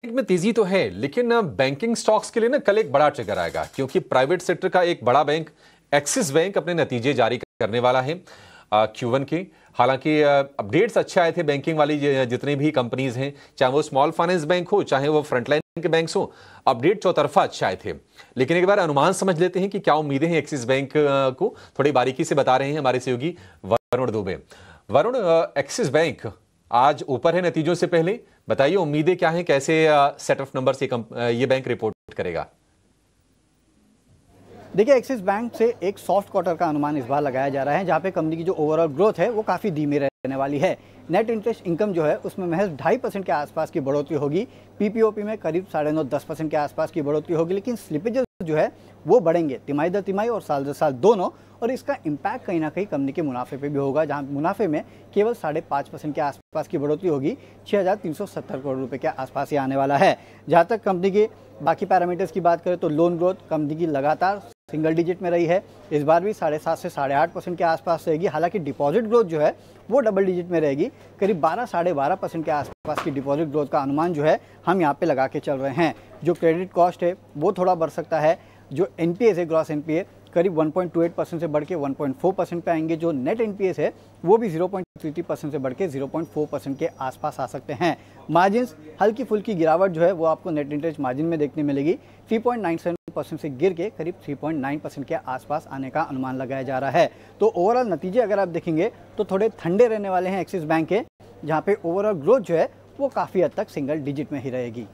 में तेजी तो है, लेकिन बैंकिंग स्टॉक्स के लिए ना कल एक बड़ा ट्रिगर आएगा, क्योंकि प्राइवेट सेक्टर का एक बड़ा बैंक एक्सिस बैंक अपने नतीजे जारी करने वाला है Q1 के। हालांकि अपडेट्स अच्छे आए थे बैंकिंग वाली जितनी भी कंपनीज हैं, चाहे वो स्मॉल फाइनेंस बैंक हो, चाहे वो फ्रंटलाइन के बैंक्स हो, अपडेट चौतरफा अच्छे आए थे। लेकिन एक बार अनुमान समझ लेते हैं कि क्या उम्मीदें हैं एक्सिस बैंक को, थोड़ी बारीकी से बता रहे हैं हमारे सहयोगी वरुण दुबे। वरुण, एक्सिस बैंक आज ऊपर है नतीजों से पहले, बताइए उम्मीदें क्या हैं, कैसे सेट ऑफ नंबर से ये बैंक रिपोर्ट करेगा? देखिए, एक्सिस बैंक से एक सॉफ्ट क्वार्टर का अनुमान इस बार लगाया जा रहा है, जहां पे कंपनी की जो ओवरऑल ग्रोथ है वो काफ़ी धीमी रहने वाली है। नेट इंटरेस्ट इनकम जो है उसमें महज 2.5% के आसपास की बढ़ोतरी होगी। पीपीओपी में करीब 9.5-10% के आसपास की बढ़ोतरी होगी, लेकिन स्लिपेजेस जो है वो बढ़ेंगे तिमाही दर तिमाही और साल दर साल दोनों, और इसका इम्पैक्ट कहीं ना कहीं कंपनी के मुनाफे पे भी होगा, जहां मुनाफे में केवल 5.5% के आसपास की बढ़ोतरी होगी। 6,370 करोड़ रुपए के आसपास ये आने वाला है। जहां तक कंपनी के बाकी पैरामीटर्स की बात करें तो लोन ग्रोथ कंपनी की लगातार सिंगल डिजिट में रही है, इस बार भी 7.5 से 8.5% के आसपास रहेगी। हालांकि डिपॉजिट ग्रोथ जो है वो डबल डिजिट में रहेगी, करीब 12-12.5% के आसपास की डिपॉजिट ग्रोथ का अनुमान जो है हम यहाँ पे लगा के चल रहे हैं। जो क्रेडिट कॉस्ट है वो थोड़ा बढ़ सकता है। जो एनपीएस है, ग्रॉस एनपीए करीब 1.28% से बढ़ के 1.4% पे आएंगे। जो नेट एनपीएस है वो भी 0.33% से बढ़ के 0.4% के आसपास आ सकते हैं। मार्जिन्स हल्की फुल्की गिरावट जो है वो आपको नेट इंटरेस्ट मार्जिन में देखने मिलेगी। 3.97% से गिर के करीब 3.9% के आसपास आने का अनुमान लगाया जा रहा है। तो ओवरऑल नतीजे अगर आप देखेंगे तो थोड़े ठंडे रहने वाले हैं एक्सिस बैंक के, जहाँ पे ओवरऑल ग्रोथ जो है वो काफ़ी हद तक सिंगल डिजिट में ही रहेगी।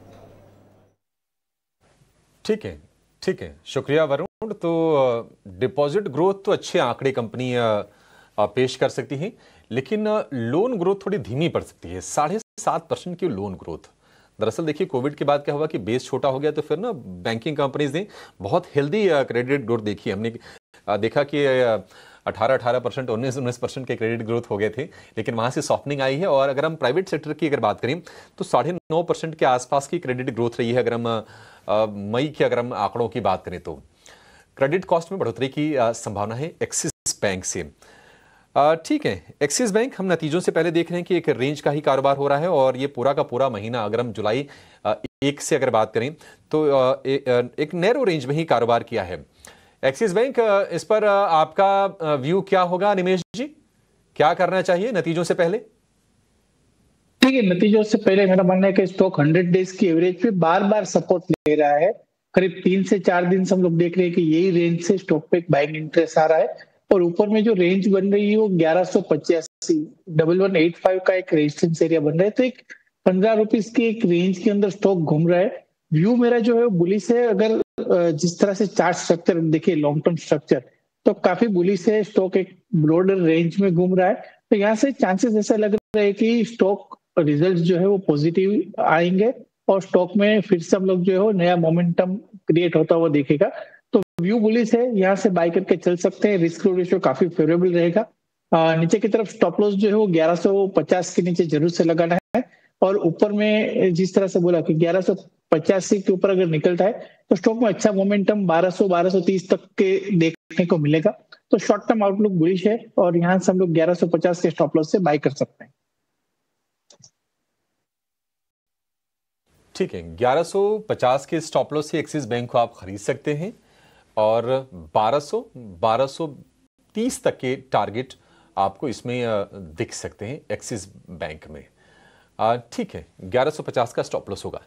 ठीक है, ठीक है, शुक्रिया वरुण। तो डिपॉजिट ग्रोथ तो अच्छे आंकड़े कंपनी पेश कर सकती है, लेकिन लोन ग्रोथ थोड़ी धीमी पड़ सकती है। 7.5% की लोन ग्रोथ। दरअसल देखिए, कोविड के बाद क्या हुआ कि बेस छोटा हो गया, तो फिर ना बैंकिंग कंपनीज ने बहुत हेल्दी क्रेडिट ग्रोथ देखी। हमने देखा कि 18% 19% के क्रेडिट ग्रोथ हो गए थे, लेकिन वहां से सॉफ्टनिंग आई है। और अगर हम प्राइवेट सेक्टर की अगर बात करें तो 9.5% के आसपास की क्रेडिट ग्रोथ रही है। अगर हम मई के अगर हम आंकड़ों की बात करें तो क्रेडिट कॉस्ट में बढ़ोतरी की संभावना है एक्सिस बैंक से। ठीक है, एक्सिस बैंक हम नतीजों से पहले देख रहे हैं कि एक रेंज का ही कारोबार हो रहा है, और ये पूरा का पूरा महीना अगर हम जुलाई 1 से अगर बात करें तो एक नैरो रेंज में ही कारोबार किया है एक्सिस बैंक। इस पर आपका व्यू क्या होगा निमेश जी? क्या करना चाहिए नतीजों से पहले? ठीक है, नतीजों से पहले मेरा मानना है कि स्टॉक 100 डेज की एवरेज पे बार बार सपोर्ट ले रहा है। करीब 3 से 4 दिन से हम लोग देख रहे हैं कि यही रेंज से स्टॉक पे एक बाइंग इंटरेस्ट आ रहा है, और ऊपर में जो रेंज बन रही है वो 1185 1185 का एक रेजिस्टेंस एरिया बन रहा है। तो एक 15 रुपीज की एक रेंज के अंदर स्टॉक घूम रहा है। व्यू मेरा जो है वो बुलिश है। अगर जिस तरह से चार्ट स्ट्रक्चर देखिए, लॉन्ग टर्म स्ट्रक्चर, तो काफी बुलिश है। स्टॉक एक ब्रॉडर रेंज में घूम रहा है, तो यहाँ से चांसेस ऐसा लग रहा है कि स्टॉक रिजल्ट जो है वो पॉजिटिव आएंगे, और स्टॉक में फिर से हम लोग जो है वो नया मोमेंटम क्रिएट होता हुआ देखेगा। तो व्यू बुलिश है, यहाँ से बाय करके चल सकते हैं। रिस्क रेशियो काफी फेवरेबल रहेगा। नीचे की तरफ स्टॉप लॉस जो है वो 1150 के नीचे जरूर से लगाना है, और ऊपर में जिस तरह से बोला कि 1185 के ऊपर अगर निकलता है तो स्टॉक में अच्छा मोमेंटम 1200-1230 तक के देखने को मिलेगा। तो शॉर्ट टर्म आउटलुक बुलिश है, और यहाँ से हम लोग 1150 के स्टॉप लॉस से बाय कर सकते हैं। ठीक है, 1150 के स्टॉप लॉस से एक्सिस बैंक को आप खरीद सकते हैं, और 1230 तक के टारगेट आपको इसमें दिख सकते हैं एक्सिस बैंक में। ठीक है, 1150 का स्टॉप लॉस होगा।